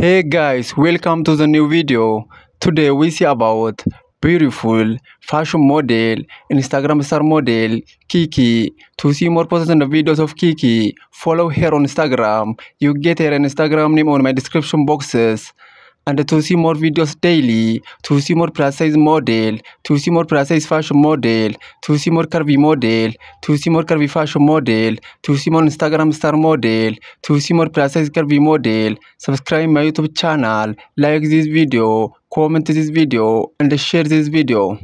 Hey guys, welcome to the new video. Today we see about beautiful fashion model, Instagram star model, Kiki. To see more posts and videos of Kiki, follow her on Instagram. You get her Instagram name on my description boxes. And to see more videos daily, to see more plus size model, to see more plus size fashion model, to see more curvy model, to see more curvy fashion model, to see more Instagram star model, to see more plus size curvy model, subscribe my YouTube channel, like this video, comment this video, and share this video.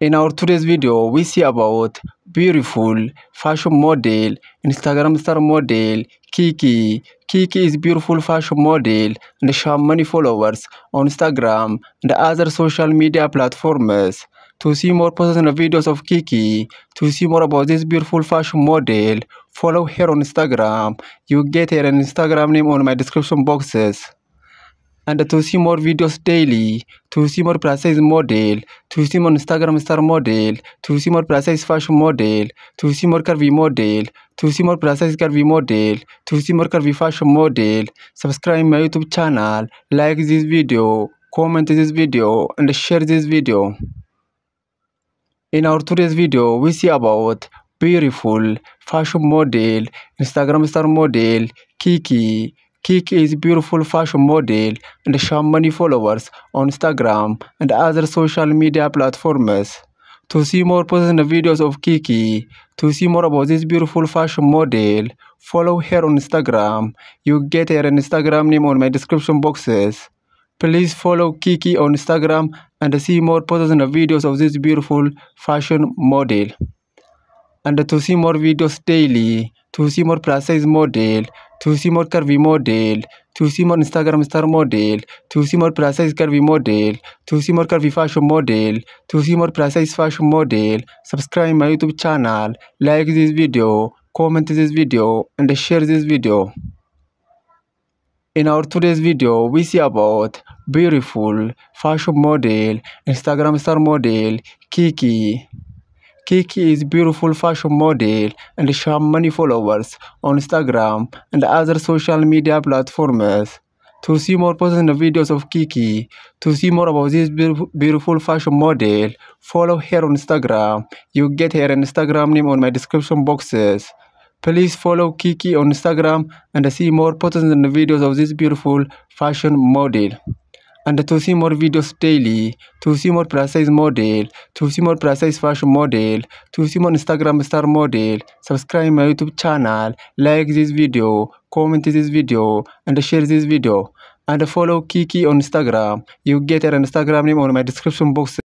In our today's video, we see about beautiful fashion model, Instagram star model, Kiki. Kiki is beautiful fashion model and she has many followers on Instagram and other social media platforms. To see more posts and videos of Kiki, to see more about this beautiful fashion model, follow her on Instagram. You get her Instagram name on my description boxes. And to see more videos daily, to see more plus size model, to see more Instagram star model, to see more plus size fashion model, to see more curvy model, to see more plus size curvy model, to see more curvy fashion model, subscribe my YouTube channel, like this video, comment this video, and share this video. In our today's video, we see about beautiful fashion model, Instagram star model, Kiki. Kiki is beautiful fashion model and she has many followers on Instagram and other social media platforms. To see more posts and videos of Kiki, to see more about this beautiful fashion model, follow her on Instagram. You get her Instagram name on my description boxes. Please follow Kiki on Instagram and see more posts and videos of this beautiful fashion model. And to see more videos daily, to see more plus size model, to see more curvy model, to see more Instagram star model, to see more plus size curvy model, to see more curvy fashion model, to see more plus size fashion model, subscribe my YouTube channel, like this video, comment this video, and share this video. In our today's video, we see about beautiful fashion model, Instagram star model, Kiki. Kiki is beautiful fashion model and she has many followers on Instagram and other social media platforms. To see more posts and videos of Kiki, to see more about this beautiful fashion model, follow her on Instagram. You get her Instagram name on my description boxes. Please follow Kiki on Instagram and see more posts and videos of this beautiful fashion model. And to see more videos daily, to see more plus size model, to see more plus size fashion model, to see more Instagram star model, subscribe my YouTube channel, like this video, comment this video, and share this video. And follow Kiki on Instagram. You get her Instagram name on my description box.